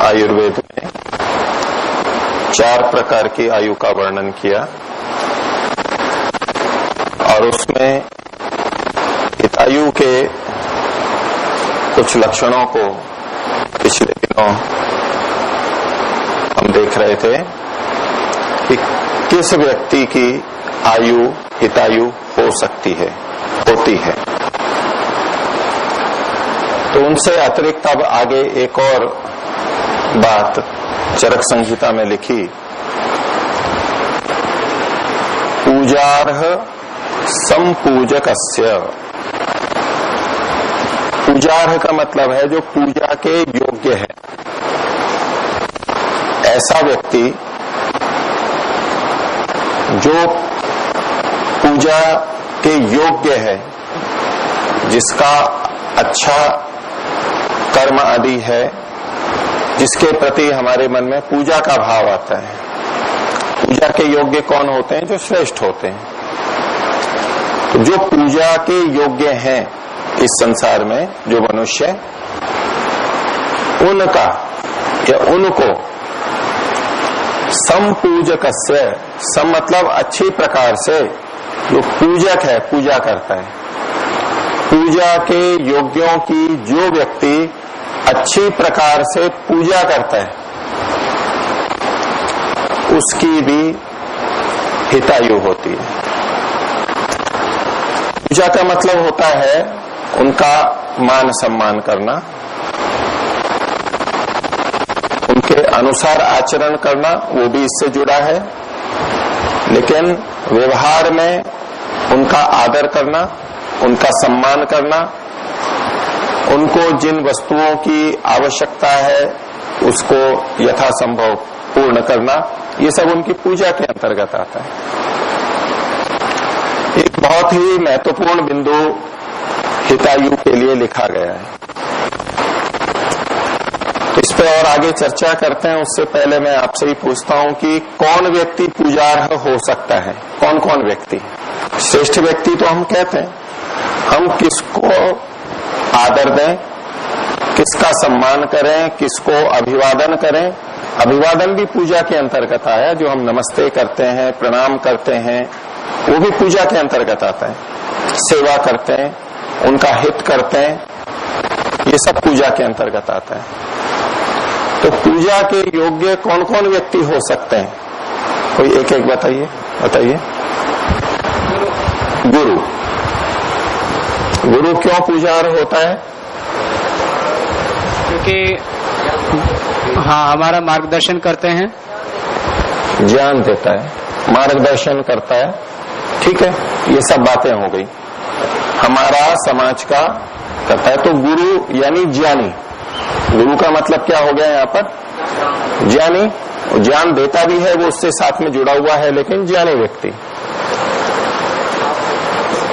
आयुर्वेद में 4 प्रकार की आयु का वर्णन किया और उसमें हितायु के कुछ लक्षणों को पिछले दिनों हम देख रहे थे कि किस व्यक्ति की आयु हितायु हो सकती है, होती है। तो उनसे अतिरिक्त अब आगे एक और बात चरक संहिता में लिखी, पूजार्ह संपूजकस्य। पूजार्ह का मतलब है जो पूजा के योग्य है। ऐसा व्यक्ति जो पूजा के योग्य है, जिसका अच्छा कर्म आदि है, जिसके प्रति हमारे मन में पूजा का भाव आता है। पूजा के योग्य कौन होते हैं? जो श्रेष्ठ होते हैं। तो जो पूजा के योग्य हैं इस संसार में जो मनुष्य, उनका या उनको संपूजकस्य, सम मतलब अच्छी प्रकार से, जो पूजक है, पूजा करता है, पूजा के योग्यों की जो व्यक्ति अच्छी प्रकार से पूजा करता है, उसकी भी हितायु होती है। पूजा का मतलब होता है उनका मान सम्मान करना, उनके अनुसार आचरण करना, वो भी इससे जुड़ा है। लेकिन व्यवहार में उनका आदर करना, उनका सम्मान करना, उनको जिन वस्तुओं की आवश्यकता है उसको यथासंभव पूर्ण करना, ये सब उनकी पूजा के अंतर्गत आता है। एक बहुत ही महत्वपूर्ण बिंदु हितायु के लिए लिखा गया है। इस पे और आगे चर्चा करते हैं, उससे पहले मैं आपसे ही पूछता हूं कि कौन व्यक्ति पूजार्ह हो सकता है? कौन कौन व्यक्ति? श्रेष्ठ व्यक्ति तो हम कहते हैं, हम किसको आदर दें, किसका सम्मान करें, किसको अभिवादन करें। अभिवादन भी पूजा के अंतर्गत आया, जो हम नमस्ते करते हैं, प्रणाम करते हैं, वो भी पूजा के अंतर्गत आता है। सेवा करते हैं, उनका हित करते हैं, ये सब पूजा के अंतर्गत आता है। तो पूजा के योग्य कौन कौन व्यक्ति हो सकते हैं? कोई एक एक बताइए। गुरु। गुरु क्यों पूजार्ह होता है? क्योंकि हमारा मार्गदर्शन करते हैं, ज्ञान देता है, मार्गदर्शन करता है। ठीक है, ये सब बातें हो गई, हमारा समाज का करता है। तो गुरु यानी ज्ञानी। गुरु का मतलब क्या हो गया यहाँ पर? ज्ञानी। ज्ञान देता भी है, वो उससे साथ में जुड़ा हुआ है, लेकिन ज्ञानी व्यक्ति।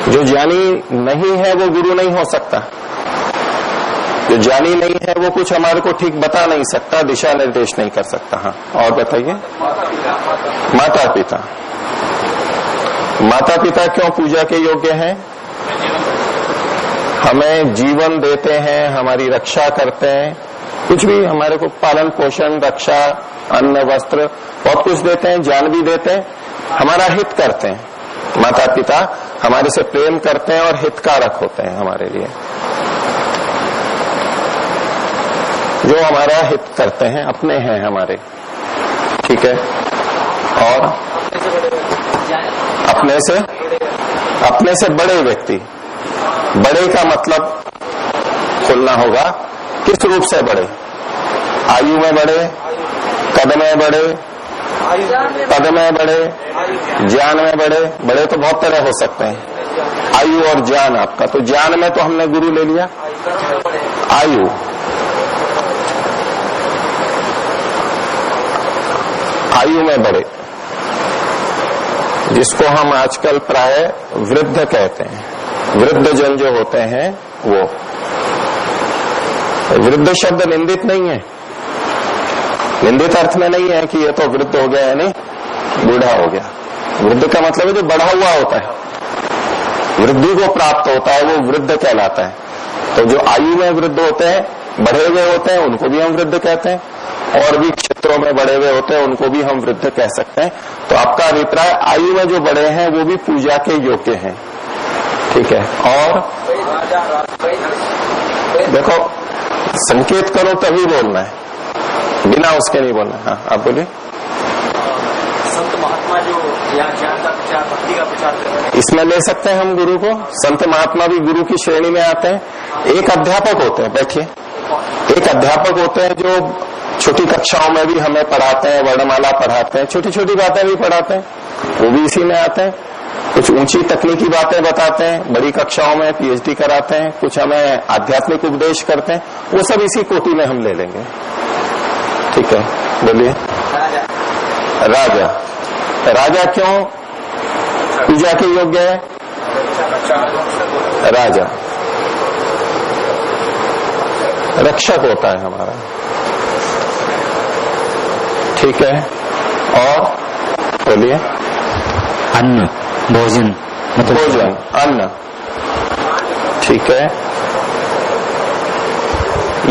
जो ज्ञानी नहीं है वो गुरु नहीं हो सकता। जो ज्ञानी नहीं है वो कुछ हमारे को ठीक बता नहीं सकता, दिशा निर्देश नहीं कर सकता। हाँ, और बताइए। माता पिता। माता पिता क्यों पूजा के योग्य हैं? हमें जीवन देते हैं, हमारी रक्षा करते हैं, कुछ भी हमारे को पालन पोषण, रक्षा, अन्न वस्त्र बहुत कुछ देते हैं, जान भी देते हैं, हमारा हित करते हैं। माता पिता हमारे से प्रेम करते हैं और हितकारक होते हैं हमारे लिए, जो हमारा हित करते हैं, अपने हैं हमारे। ठीक है। और अपने से बड़े व्यक्ति। बड़े का मतलब खोलना होगा। किस रूप से बढ़े? आयु में बढ़े, कद में बढ़े, पद में बढ़े, ज्ञान में बढ़े। बढ़े तो बहुत तरह हो सकते हैं, आयु और ज्ञान आपका। तो ज्ञान में तो हमने गुरु ले लिया, आयु, आयु में बढ़े, जिसको हम आजकल प्राय वृद्ध कहते हैं। वृद्ध जन जो होते हैं वो, वृद्ध शब्द निंदित नहीं है, निंदित अर्थ में नहीं है कि ये तो वृद्ध हो गया यानी बूढ़ा हो गया। वृद्ध का मतलब है जो बढ़ा हुआ होता है, वृद्धि को प्राप्त होता है, वो वृद्ध कहलाता है। तो जो आयु में वृद्ध होते हैं, बढ़े हुए होते हैं, उनको भी हम वृद्ध कहते हैं। और भी क्षेत्रों में बढ़े हुए होते हैं, उनको भी हम वृद्ध कह सकते हैं। तो आपका अभिप्राय आयु में जो बढ़े हैं वो भी पूजा के योग्य हैं, ठीक है। और देखो, संकेत करो तभी बोलना है, बिना उसके नहीं बोलना। हाँ, आप बोलिए। संत महात्मा जो ज्ञान का प्रचार, भक्ति का प्रचार कर रहे हैं, इसमें ले सकते हैं हम गुरु को। संत महात्मा भी गुरु की श्रेणी में आते हैं। एक अध्यापक होते हैं, बैठिए, एक अध्यापक होते हैं जो छोटी कक्षाओं में भी हमें पढ़ाते हैं, वर्णमाला पढ़ाते हैं, छोटी छोटी बातें भी पढ़ाते हैं, वो भी इसी में आते हैं। कुछ ऊंची तकनीकी बातें बताते हैं, बड़ी कक्षाओं में पीएचडी कराते हैं, कुछ हमें आध्यात्मिक उपदेश करते हैं, वो सब इसी कोटि में हम ले लेंगे, ठीक है। बोलिए। राजा, राजा क्यों पूजा के योग्य है? राजा रक्षक होता है हमारा, ठीक है। और बोलिए। अन्न, भोजन, भोजन, अन्न, ठीक है।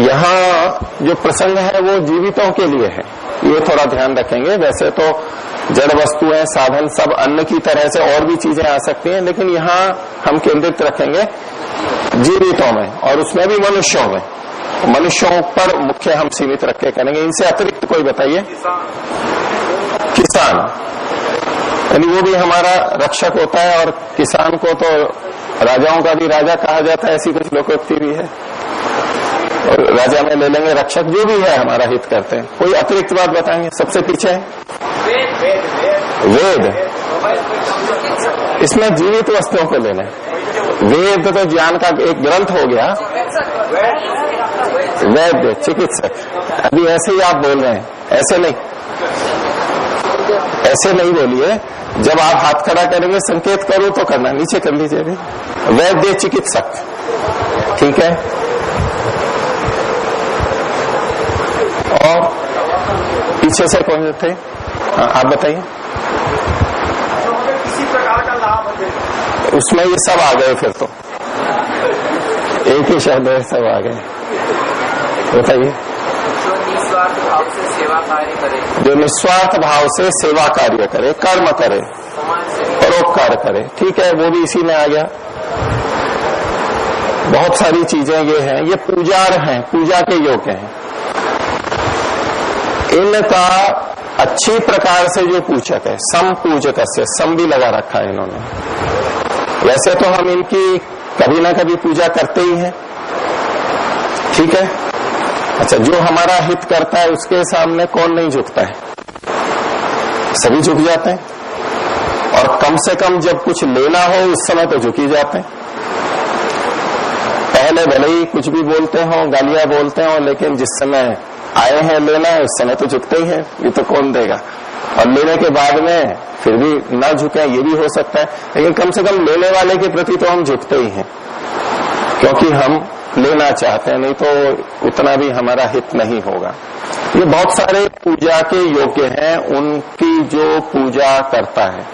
यहाँ जो प्रसंग है वो जीवितों के लिए है, ये थोड़ा ध्यान रखेंगे। वैसे तो जड़ वस्तुएं, साधन सब अन्न की तरह से और भी चीजें आ सकती हैं, लेकिन यहाँ हम केंद्रित रखेंगे जीवितों में, और उसमें भी मनुष्यों में। मनुष्यों पर मुख्य हम सीमित रख के करेंगे। इनसे अतिरिक्त कोई बताइए। किसान, यानी वो भी हमारा रक्षक होता है, और किसान को तो राजाओं का भी राजा कहा जाता है, ऐसी कुछ लोकोक्ति भी है। और राजा में ले लेंगे रक्षक, जो भी है हमारा हित करते हैं। कोई अतिरिक्त बात बताएंगे? सबसे पीछे वेद, इसमें जीवित वस्तुओं को लेना है। वेद तो ज्ञान का एक ग्रंथ हो गया, वैद्य, चिकित्सक। अभी ऐसे ही आप बोल रहे हैं, ऐसे नहीं, ऐसे नहीं बोलिए। जब आप हाथ खड़ा करेंगे, संकेत करो तो करना, नीचे कर लीजिए। वैद्य, चिकित्सक, ठीक है। और पीछे से कौन थे? हाँ, आप बताइए। किसी प्रकार का लाभ है उसमें ये सब आ गए, फिर तो एक ही शब्द है, सब आ गए। बताइए। जो निस्वार्थ भाव से सेवा कार्य करे, जो निस्वार्थ भाव से सेवा कार्य करे, कर्म करे, समाज से परोपकार करे, ठीक है, वो भी इसी में आ गया। बहुत सारी चीजें ये हैं, ये पूजार हैं, पूजा के योग्य हैं। इनका अच्छी प्रकार से जो पूजक है, सम पूजक से, सम भी लगा रखा है इन्होंने। वैसे तो हम इनकी कभी ना कभी पूजा करते ही हैं, ठीक है। अच्छा, जो हमारा हित करता है उसके सामने कौन नहीं झुकता है? सभी झुक जाते हैं, और कम से कम जब कुछ लेना हो उस समय तो झुक ही जाते हैं। पहले भले ही कुछ भी बोलते हो, गालियां बोलते हो, लेकिन जिस समय आए हैं लेना है उस समय तो झुकते ही हैं, ये तो कौन देगा। और लेने के बाद में फिर भी ना झुके, ये भी हो सकता है, लेकिन कम से कम लेने वाले के प्रति तो हम झुकते ही हैं, क्योंकि हम लेना चाहते हैं, नहीं तो उतना भी हमारा हित नहीं होगा। ये बहुत सारे पूजा के योग्य हैं, उनकी जो पूजा करता है।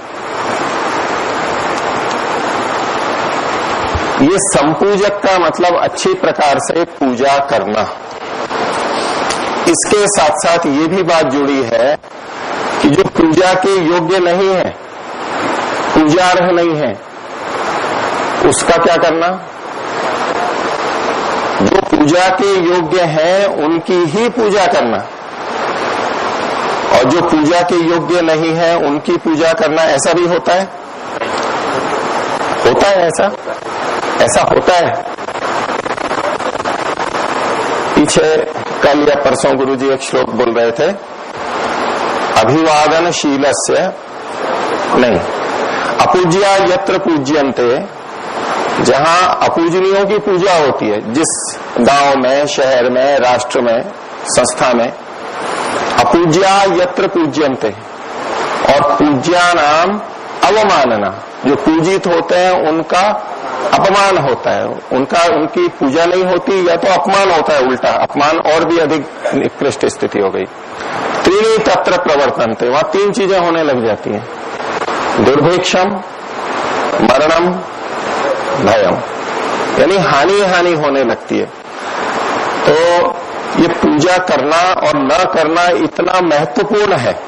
ये संपूजक का मतलब अच्छी प्रकार से पूजा करना। इसके साथ साथ ये भी बात जुड़ी है कि जो पूजा के योग्य नहीं है, पूजार्ह नहीं है, उसका क्या करना? जो पूजा के योग्य हैं उनकी ही पूजा करना, और जो पूजा के योग्य नहीं है उनकी पूजा करना, ऐसा भी होता है? होता है ऐसा? ऐसा होता है? पीछे कल या परसों गुरुजी एक श्लोक बोल रहे थे, अभिवादनशीलस्य नहीं, अपूज्या यत्र पूज्यन्ते, जहां अपूजनीयों की पूजा होती है, जिस गांव में, शहर में, राष्ट्र में, संस्था में, अपूज्या यत्र पूज्यन्ते, और पूज्या नाम अवमानना, जो पूजित होते हैं उनका अपमान होता है, उनकी पूजा नहीं होती या तो अपमान होता है, उल्टा अपमान और भी अधिक निकृष्ट स्थिति हो गई। त्रीणि तत्र प्रवर्तन्ते, वहां तीन चीजें होने लग जाती हैं, दुर्भिक्षम, मरणम, भयम, यानी हानि होने लगती है। तो ये पूजा करना और न करना इतना महत्वपूर्ण है,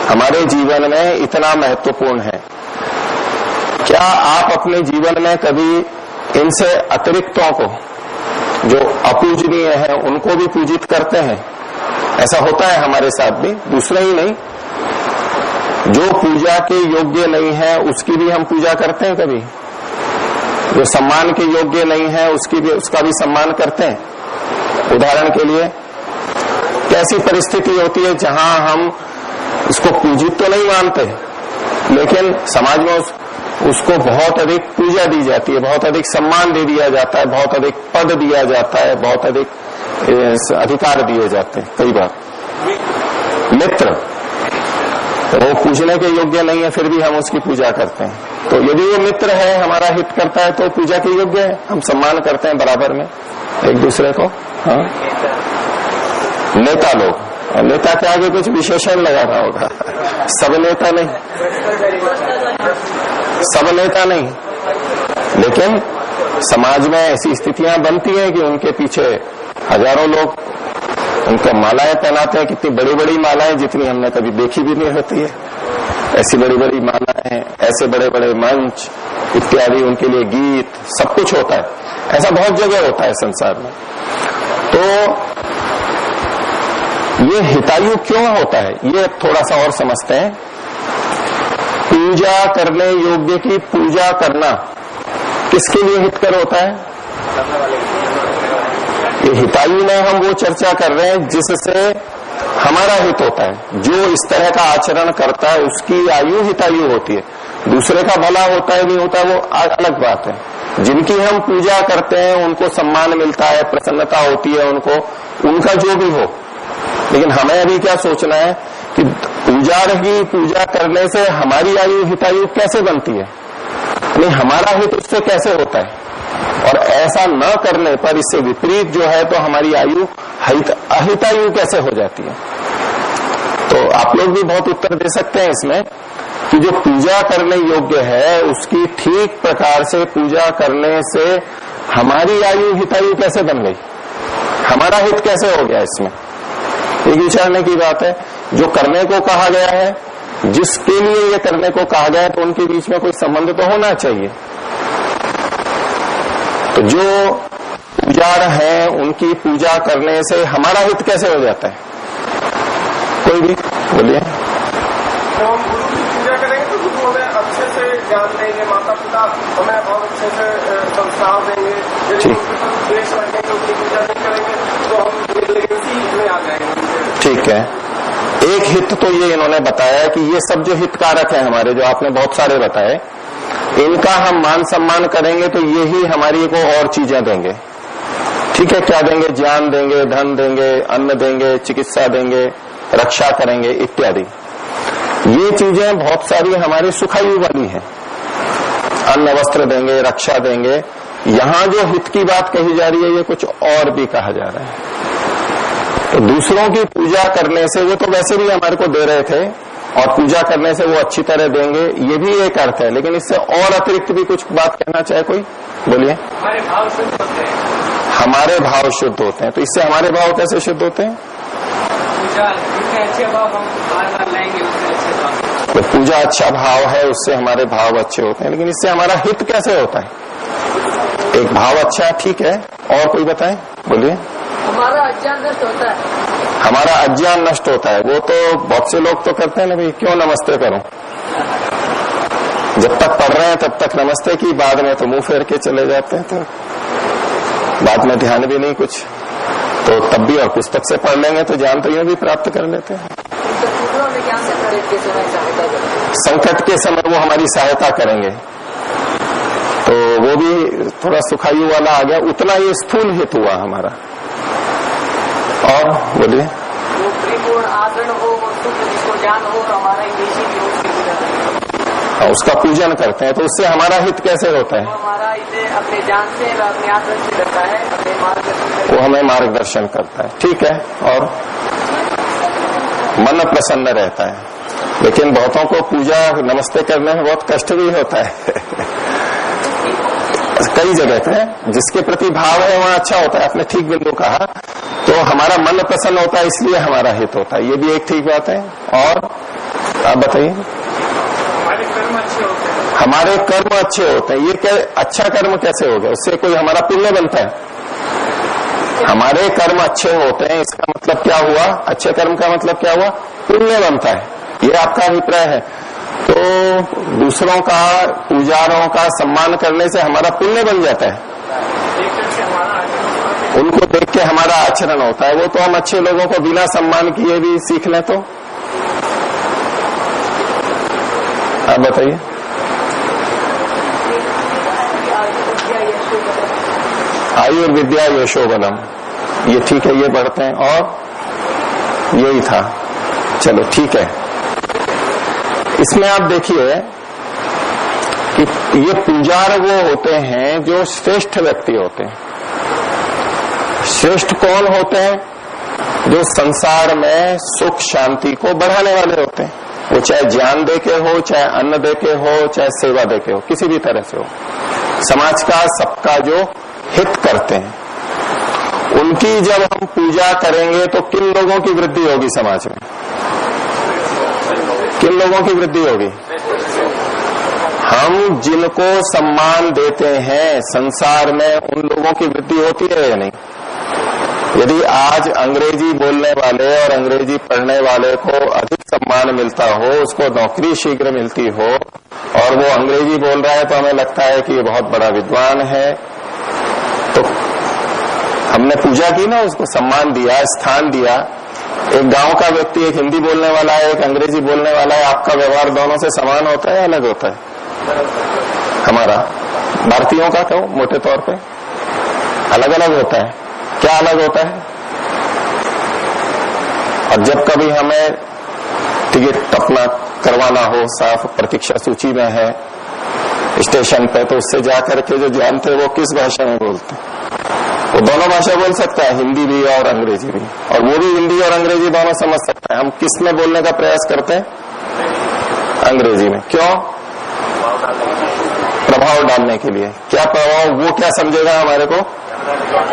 हमारे जीवन में इतना महत्वपूर्ण है। क्या आप अपने जीवन में कभी इनसे अतिरिक्तों को, जो अपूजनीय है, उनको भी पूजित करते हैं? ऐसा होता है हमारे साथ भी, दूसरे ही नहीं, जो पूजा के योग्य नहीं है उसकी भी हम पूजा करते हैं कभी, जो सम्मान के योग्य नहीं है उसका भी सम्मान करते हैं। उदाहरण के लिए, कैसी परिस्थिति होती है जहां हम उसको पूजित तो नहीं मानते, लेकिन समाज में उसको बहुत अधिक पूजा दी जाती है, बहुत अधिक सम्मान दे दिया जाता है, बहुत अधिक पद दिया जाता है, बहुत अधिक अधिकार दिए जाते हैं। कई बार मित्र, वो पूजने के योग्य नहीं है, फिर भी हम उसकी पूजा करते हैं। तो यदि वो मित्र है, हमारा हित करता है, तो पूजा के योग्य है, हम सम्मान करते हैं बराबर में एक दूसरे को। हाँ, नेता लोग, और नेता के आगे कुछ विशेषण लगाना होगा, सब नेता नहीं, सब नेता नहीं, लेकिन समाज में ऐसी स्थितियां बनती हैं कि उनके पीछे हजारों लोग उनको मालाएं पहनाते हैं, कितनी बड़ी बड़ी मालाएं, जितनी हमने कभी देखी भी नहीं होती है, ऐसी बड़ी बड़ी मालाएं, ऐसे बड़े बड़े मंच इत्यादि, उनके लिए गीत, सब कुछ होता है। ऐसा बहुत जगह होता है संसार में। तो ये हितायु क्यों होता है, ये थोड़ा सा और समझते हैं। पूजा करने योग्य की पूजा करना किसके लिए हितकर होता है? ये हितायु में हम वो चर्चा कर रहे हैं जिससे हमारा हित होता है। जो इस तरह का आचरण करता है उसकी आयु हितायु होती है। दूसरे का भला होता है नहीं होता वो अलग बात है। जिनकी हम पूजा करते हैं उनको सम्मान मिलता है, प्रसन्नता होती है उनको, उनका जो भी हो। लेकिन हमें अभी क्या सोचना है कि की पूजा करने से हमारी आयु हितायु कैसे बनती है, नहीं हमारा हित उससे कैसे होता है, और ऐसा न करने पर इससे विपरीत जो है तो हमारी आयु अहितायु कैसे हो जाती है। तो आप लोग भी बहुत उत्तर दे सकते हैं इसमें कि जो पूजा करने योग्य है उसकी ठीक प्रकार से पूजा करने से हमारी आयु हितायु कैसे बन गई, हमारा हित कैसे हो गया। इसमें एक विचारने की बात है। जो करने को कहा गया है, जिसके लिए ये करने को कहा गया है, तो उनके बीच में कोई संबंध तो होना चाहिए। तो जो पुजार हैं उनकी पूजा करने से हमारा हित कैसे हो जाता है, कोई भी बोलिए। तो हम गुरु की पूजा करेंगे तो गुरु हमें अच्छे से ज्ञान देंगे, माता पिता हमें बहुत अच्छे से संस्कार देंगे। यदि द्वेष रखेंगे, उनकी पूजा नहीं करेंगे तो हम लेगेसी में आ जाएंगे। ठीक है, एक हित तो ये इन्होंने बताया कि ये सब जो हितकारक है हमारे, जो आपने बहुत सारे बताए, इनका हम मान सम्मान करेंगे तो ये ही हमारी को और चीजें देंगे। ठीक है, क्या देंगे? ज्ञान देंगे, धन देंगे, अन्न देंगे, चिकित्सा देंगे, रक्षा करेंगे इत्यादि। ये चीजें बहुत सारी हमारी सुखायु वाली हैं। अन्न वस्त्र देंगे, रक्षा देंगे। यहां जो हित की बात कही जा रही है ये कुछ और भी कहा जा रहा है। तो दूसरों की पूजा करने से, वो तो वैसे भी हमारे को दे रहे थे और पूजा करने से वो अच्छी तरह देंगे, ये भी एक अर्थ है। लेकिन इससे और अतिरिक्त भी कुछ बात कहना चाहे कोई, बोलिए। हमारे भाव शुद्ध होते हैं। हमारे भाव शुद्ध होते हैं, तो इससे हमारे भाव कैसे शुद्ध होते हैं? पूजा जितने अच्छे भाव हम बार बार लाएंगे उससे अच्छे भाव। तो पूजा अच्छा भाव है, उससे हमारे भाव अच्छे होते हैं। लेकिन इससे हमारा हित कैसे होता है? एक भाव अच्छा ठीक है, और कोई बताए, बोलिए। हमारा अज्ञान नष्ट होता है। हमारा अज्ञान नष्ट होता है। वो तो बहुत से लोग तो करते हैं ना, भाई क्यों नमस्ते करूं, जब तक पढ़ रहे हैं तब तक नमस्ते की, बाद में तो मुंह फेर के चले जाते हैं, तो बाद में ध्यान भी नहीं कुछ। तो तब भी और पुस्तक से पढ़ लेंगे तो ज्ञान तो यूं भी प्राप्त कर लेते हैं। में क्या संकट के समय सहायता करें? संकट के समय वो हमारी सहायता करेंगे, तो वो भी थोड़ा सुखायु वाला आ गया, उतना ये स्थूल हित हुआ हमारा। और बोलिए, वो परिपूर्ण आचरण हो, जिसको ज्ञान हो, हमारा इंग्लिश भी हो, उसकी पूजा करें। उसका पूजन करते हैं तो उससे हमारा हित कैसे होता है? वो हमारा इसे अपने ज्ञान से अपने आचरण से करता है, अपने मार्गदर्शन, वो हमें मार्गदर्शन करता है। ठीक है, और मन प्रसन्न रहता है। लेकिन बहुतों को पूजा नमस्ते करने में बहुत कष्ट भी होता है कई जगह पे जिसके प्रति भाव है वहां अच्छा होता है, आपने ठीक बिंदु कहा। तो हमारा मन प्रसन्न होता है, इसलिए हमारा हित होता है, ये भी एक ठीक बात है। और आप बताइए, हमारे कर्म अच्छे होते हैं। हमारे कर्म अच्छे होते हैं, ये क्या अच्छा कर्म कैसे हो गया? उससे कोई हमारा पुण्य बनता है? हमारे कर्म अच्छे होते हैं, इसका मतलब क्या हुआ? अच्छे कर्म का मतलब क्या हुआ? पुण्य बनता है, ये आपका अभिप्राय है। तो दूसरों का, पुजारों का सम्मान करने से हमारा पुण्य बन जाता है, उनको देख के हमारा आचरण होता है। वो तो हम अच्छे लोगों को बिना सम्मान किए भी सीख लें तो। आप बताइए, आयुर्विद्या यशोबलम, ये ठीक है, ये पढ़ते हैं। और यही था, चलो ठीक है। इसमें आप देखिए कि ये पुजार वो होते हैं जो श्रेष्ठ व्यक्ति होते हैं। श्रेष्ठ कौन होते हैं? जो संसार में सुख शांति को बढ़ाने वाले होते हैं। वो चाहे ज्ञान देके हो, चाहे अन्न देके हो, चाहे सेवा देके हो, किसी भी तरह से हो, समाज का सबका जो हित करते हैं। उनकी जब हम पूजा करेंगे तो किन लोगों की वृद्धि होगी समाज में? किन लोगों की वृद्धि होगी? हम जिनको सम्मान देते हैं संसार में, उन लोगों की वृद्धि होती है या नहीं? यदि आज अंग्रेजी बोलने वाले और अंग्रेजी पढ़ने वाले को अधिक सम्मान मिलता हो, उसको नौकरी शीघ्र मिलती हो, और वो अंग्रेजी बोल रहा है तो हमें लगता है कि ये बहुत बड़ा विद्वान है, तो हमने पूजा की ना, उसको सम्मान दिया, स्थान दिया। एक गांव का व्यक्ति एक हिंदी बोलने वाला है, एक अंग्रेजी बोलने वाला है, आपका व्यवहार दोनों से समान होता है, अलग होता है? हमारा भारतीयों का कहो मोटे तौर पे अलग अलग होता है। क्या अलग होता है? और जब कभी हमें टिकट अपना करवाना हो, साफ प्रतीक्षा सूची में है स्टेशन पे, तो उससे जाकर के जो जानते वो किस भाषा में बोलते हैं? वो दोनों भाषा बोल सकता है, हिंदी भी और अंग्रेजी भी, और वो भी हिंदी और अंग्रेजी दोनों समझ सकता है। हम किस में बोलने का प्रयास करते हैं? अंग्रेजी में। क्यों? प्रभाव डालने के लिए। क्या प्रभाव? वो क्या समझेगा हमारे को?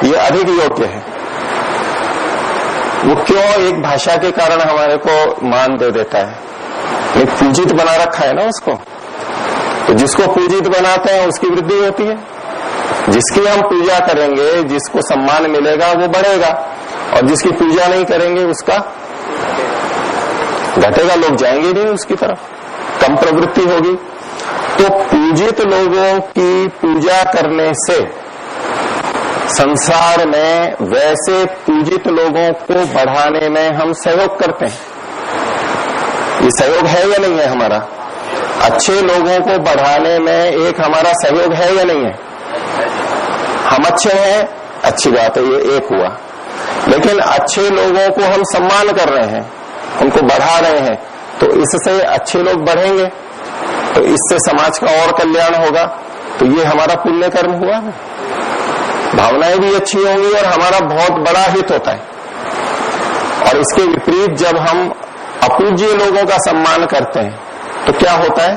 ये अधिक योग्य है। वो क्यों? एक भाषा के कारण हमारे को मान दे देता है, एक पूजित बना रखा है ना उसको। तो जिसको पूजित बनाते हैं उसकी वृद्धि होती है। जिसकी हम पूजा करेंगे, जिसको सम्मान मिलेगा वो बढ़ेगा, और जिसकी पूजा नहीं करेंगे उसका घटेगा, लोग जाएंगे नहीं उसकी तरफ, कम प्रवृत्ति होगी। तो पूजित लोगों की पूजा करने से संसार में वैसे पूजित लोगों को बढ़ाने में हम सहयोग करते हैं। ये सहयोग है या नहीं है हमारा? अच्छे लोगों को बढ़ाने में एक हमारा सहयोग है या नहीं है? हम अच्छे हैं, अच्छी बात है, ये एक हुआ। लेकिन अच्छे लोगों को हम सम्मान कर रहे हैं, उनको बढ़ा रहे हैं, तो इससे अच्छे लोग बढ़ेंगे, तो इससे समाज का और कल्याण होगा। तो ये हमारा पुण्य कर्म हुआ ना। भावनाएं भी अच्छी होंगी और हमारा बहुत बड़ा हित होता है। और इसके विपरीत जब हम अपूज्य लोगों का सम्मान करते हैं तो क्या होता है?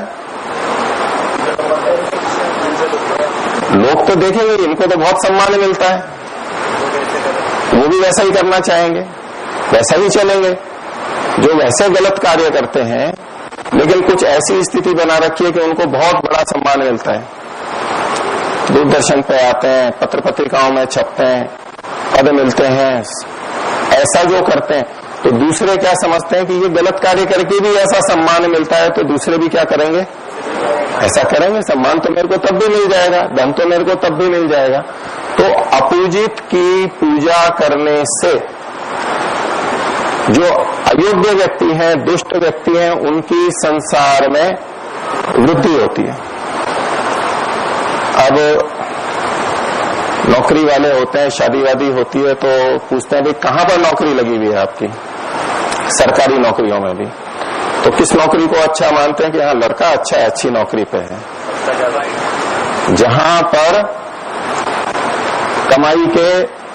लोग तो देखेंगे इनको तो बहुत सम्मान मिलता है, वो भी वैसा ही करना चाहेंगे, वैसा ही चलेंगे। जो वैसे गलत कार्य करते हैं लेकिन कुछ ऐसी स्थिति बना रखी है कि उनको बहुत बड़ा सम्मान मिलता है, दूरदर्शन पे आते हैं, पत्र पत्रिकाओं में छपते हैं, पद मिलते हैं, ऐसा जो करते हैं, तो दूसरे क्या समझते हैं कि ये गलत कार्य करके भी ऐसा सम्मान मिलता है, तो दूसरे भी क्या करेंगे? ऐसा करेंगे सम्मान तो मेरे को तब भी मिल जाएगा, धन तो मेरे को तब भी मिल जाएगा। तो अपूजित की पूजा करने से जो अयोग्य व्यक्ति हैं, दुष्ट व्यक्ति हैं, उनकी संसार में वृद्धि होती है। अब नौकरी वाले होते हैं, शादी वादी होती है तो पूछते हैं भाई कहां पर नौकरी लगी हुई है आपकी, सरकारी नौकरियों में भी, तो किस नौकरी को अच्छा मानते हैं कि हाँ लड़का अच्छा है, अच्छी नौकरी पे है। जहां पर कमाई के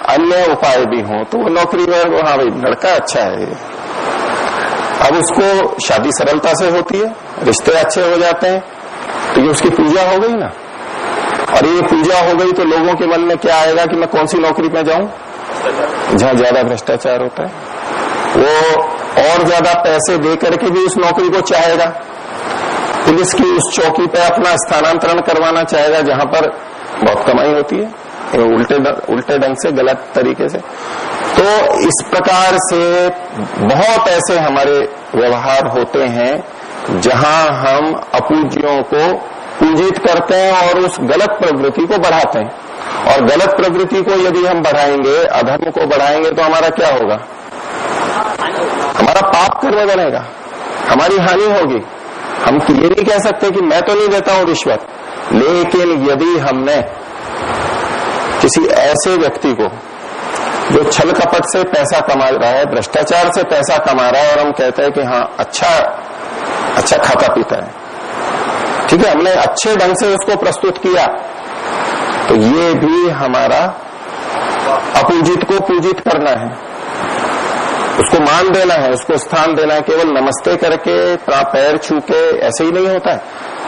अन्य उपाय भी हों तो वो नौकरी में हाँ भाई लड़का अच्छा है। अब उसको शादी सरलता से होती है, रिश्ते अच्छे हो जाते हैं, तो ये उसकी पूजा हो गई ना। और ये पूजा हो गई तो लोगों के मन में क्या आएगा कि मैं कौन सी नौकरी में जाऊं जहां ज्यादा भ्रष्टाचार होता है। वो और ज्यादा पैसे दे करके भी उस नौकरी को चाहेगा, पुलिस की उस चौकी पे अपना स्थानांतरण करवाना चाहेगा जहां पर बहुत कमाई होती है, उल्टे ढंग से, गलत तरीके से। तो इस प्रकार से बहुत ऐसे हमारे व्यवहार होते हैं जहां हम अपूज्यों को पूजित करते हैं और उस गलत प्रवृत्ति को बढ़ाते हैं। और गलत प्रवृत्ति को यदि हम बढ़ाएंगे, अधर्म को बढ़ाएंगे, तो हमारा क्या होगा? हमारा पाप कर्म बनेगा, हमारी हानि होगी। हम ये नहीं कह सकते कि मैं तो नहीं देता हूं रिश्वत, लेकिन यदि हमने किसी ऐसे व्यक्ति को जो छल कपट से पैसा कमा रहा है, भ्रष्टाचार से पैसा कमा रहा है, और हम कहते हैं कि हाँ अच्छा खाता पीता है, ठीक है, हमने अच्छे ढंग से उसको प्रस्तुत किया, तो ये भी हमारा अपूजित को पूजित करना है, उसको मान देना है, उसको स्थान देना है। केवल नमस्ते करके, पैर छू के ऐसे ही नहीं होता है।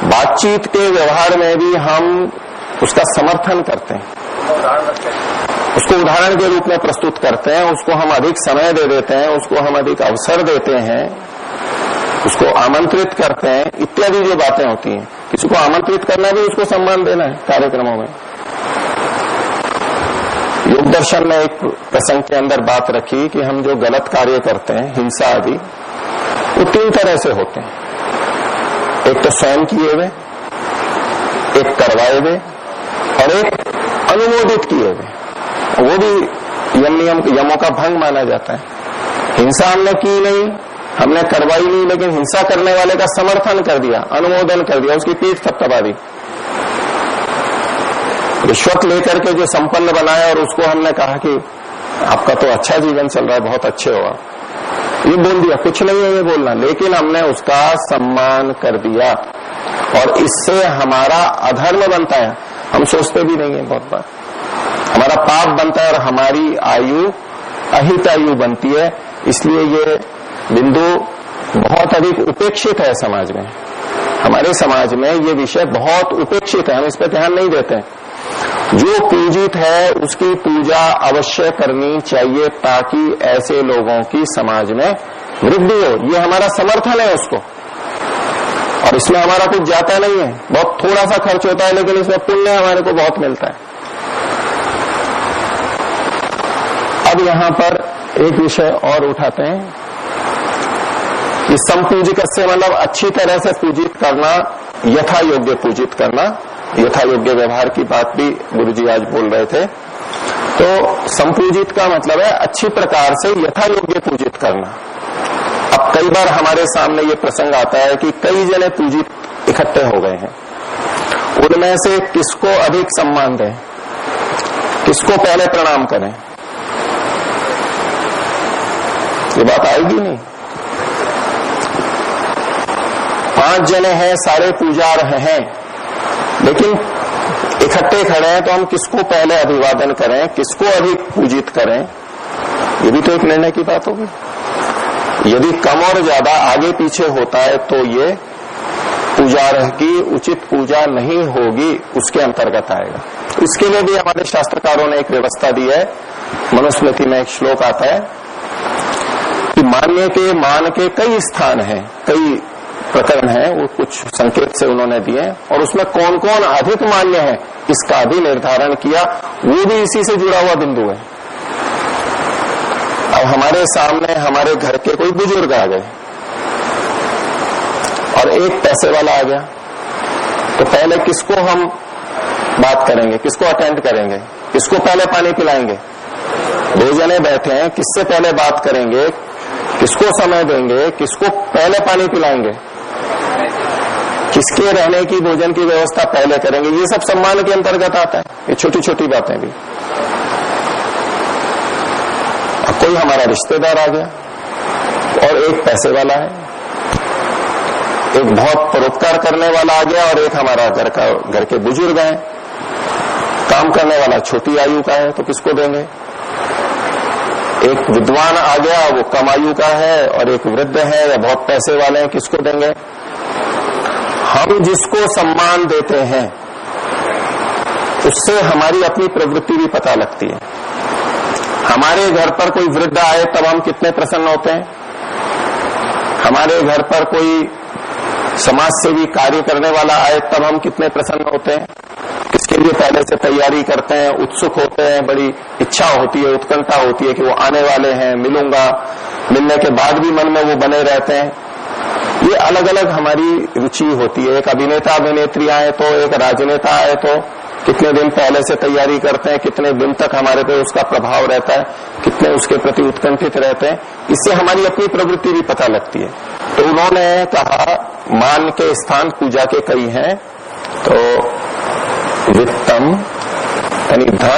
बातचीत के व्यवहार में भी हम उसका समर्थन करते हैं, उसको उदाहरण के रूप में प्रस्तुत करते हैं, उसको हम अधिक समय दे देते हैं, उसको हम अधिक अवसर देते हैं, उसको आमंत्रित करते हैं, इत्यादि जो बातें होती हैं। किसी को आमंत्रित करना भी उसको सम्मान देना है कार्यक्रमों में। योग दर्शन में एक प्रसंग के अंदर बात रखी कि हम जो गलत कार्य करते हैं, हिंसा आदि, वो 3 तरह से होते हैं। एक तो स्वयं किए हुए, एक करवाए हुए, और एक अनुमोदित किए हुए। वो भी यमों का भंग माना जाता है। हिंसा हमने की नहीं, हमने करवाई नहीं, लेकिन हिंसा करने वाले का समर्थन कर दिया, अनुमोदन कर दिया, उसकी पीठ थपथपा दी। रिश्वत लेकर के जो संपन्न बनाया और उसको हमने कहा कि आपका तो अच्छा जीवन चल रहा है, बहुत अच्छे हो आप, ये बोल दिया, कुछ नहीं है ये बोलना, लेकिन हमने उसका सम्मान कर दिया और इससे हमारा अधर्म बनता है। हम सोचते भी नहीं है, बहुत बार हमारा पाप बनता है और हमारी आयु अहित आयु बनती है। इसलिए ये बिंदु बहुत अधिक उपेक्षित है समाज में। हमारे समाज में ये विषय बहुत उपेक्षित है, हम इस पर ध्यान नहीं देते हैं। जो पूजित है उसकी पूजा अवश्य करनी चाहिए ताकि ऐसे लोगों की समाज में वृद्धि हो। ये हमारा समर्थन है उसको, और इसमें हमारा कुछ जाता नहीं है, बहुत थोड़ा सा खर्च होता है, लेकिन इसमें पुण्य हमारे को बहुत मिलता है। अब यहां पर एक विषय और उठाते हैं कि समपूजिक से मतलब अच्छी तरह से पूजित करना, यथा योग्य पूजित करना, यथा योग्य व्यवहार की बात भी गुरुजी आज बोल रहे थे। तो संपूजित का मतलब है अच्छी प्रकार से यथा योग्य पूजित करना। अब कई बार हमारे सामने ये प्रसंग आता है कि कई जने पूजित इकट्ठे हो गए हैं, उनमें से किसको अधिक सम्मान दें, किसको पहले प्रणाम करें, ये बात आएगी नहीं। 5 जने हैं, सारे पूजा रहे हैं, लेकिन इकट्ठे खड़े हैं, तो हम किसको पहले अभिवादन करें, किसको अधिक पूजित करें, ये भी तो एक निर्णय की बात होगी। यदि कम और ज्यादा आगे पीछे होता है तो ये पूजारह की उचित पूजा नहीं होगी, उसके अंतर्गत आएगा। इसके लिए भी हमारे शास्त्रकारों ने एक व्यवस्था दी है। मनुस्मृति में एक श्लोक आता है कि मान के कई स्थान हैं, कई प्रकरण है, वो कुछ संकेत से उन्होंने दिए, और उसमें कौन कौन अधिक मान्य है इसका भी निर्धारण किया। वो भी इसी से जुड़ा हुआ बिंदु है। अब हमारे सामने हमारे घर के कोई बुजुर्ग आ गए और एक पैसे वाला आ गया, तो पहले किसको हम बात करेंगे, किसको अटेंड करेंगे, किसको पहले पानी पिलाएंगे? दो जने बैठे हैं, किससे पहले बात करेंगे, किसको समय देंगे, किसको पहले पानी पिलाएंगे, किसके रहने की भोजन की व्यवस्था पहले करेंगे? ये सब सम्मान के अंतर्गत आता है, ये छोटी छोटी बातें भी। अब कोई हमारा रिश्तेदार आ गया और एक पैसे वाला है, एक बहुत परोपकार करने वाला आ गया और एक हमारा घर के बुजुर्ग हैं, काम करने वाला छोटी आयु का है, तो किसको देंगे? एक विद्वान आ गया, वो कम आयु का है, और एक वृद्ध है या बहुत पैसे वाले हैं, किसको देंगे? हम जिसको सम्मान देते हैं उससे हमारी अपनी प्रवृत्ति भी पता लगती है। हमारे घर पर कोई वृद्ध आए तब हम कितने प्रसन्न होते हैं, हमारे घर पर कोई समाज सेवी कार्य करने वाला आए तब हम कितने प्रसन्न होते हैं, किसके लिए पहले से तैयारी करते हैं, उत्सुक होते हैं, बड़ी इच्छा होती है, उत्कंठा होती है कि वो आने वाले हैं, मिलूंगा, मिलने के बाद भी मन में वो बने रहते हैं। ये अलग अलग हमारी रुचि होती है। एक अभिनेता अभिनेत्री आए तो, एक राजनेता आए तो कितने दिन पहले से तैयारी करते हैं, कितने दिन तक हमारे पे उसका प्रभाव रहता है, कितने उसके प्रति उत्कंठित रहते हैं, इससे हमारी अपनी प्रवृत्ति भी पता लगती है। तो उन्होंने कहा मान के स्थान पूजा के कई हैं, तो वित्तम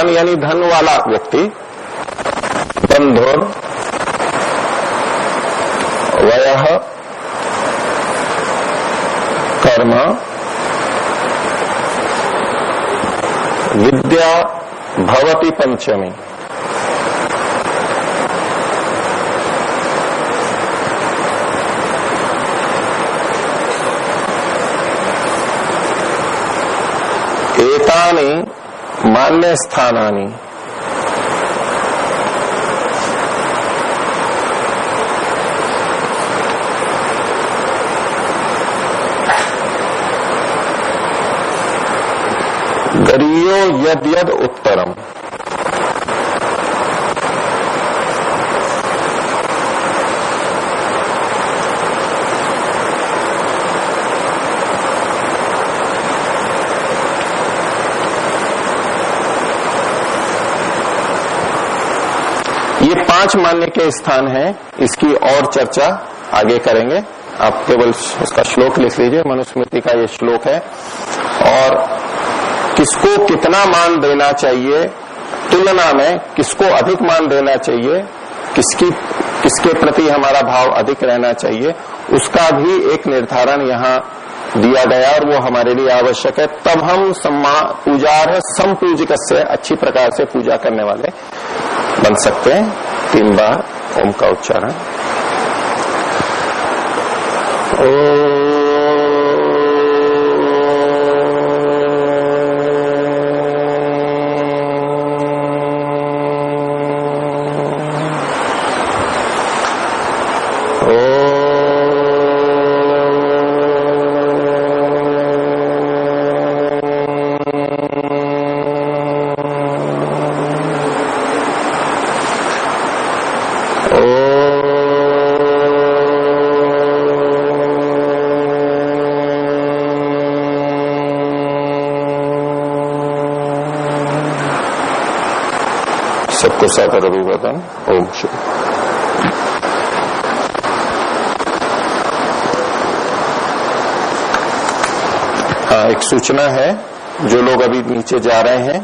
यानी धन वाला व्यक्ति, बंधुर, वयः, कर्म, विद्या भवति पंचमी। एतानि मान्य स्थानानि गरीयो यद यद उत्तरम। ये 5 मान्य के स्थान हैं, इसकी और चर्चा आगे करेंगे। आप केवल उसका श्लोक लिख लीजिए, मनुस्मृति का ये श्लोक है। और किसको कितना मान देना चाहिए, तुलना में किसको अधिक मान देना चाहिए, किसके प्रति हमारा भाव अधिक रहना चाहिए, उसका भी एक निर्धारण यहाँ दिया गया और वो हमारे लिए आवश्यक है। तब हम पूजार समपूजिक से अच्छी प्रकार से पूजा करने वाले बन सकते हैं। 3 बार ओम का उच्चारण। सबको सादर अभिवादन। ओम शिव। हाँ, एक सूचना है, जो लोग अभी नीचे जा रहे हैं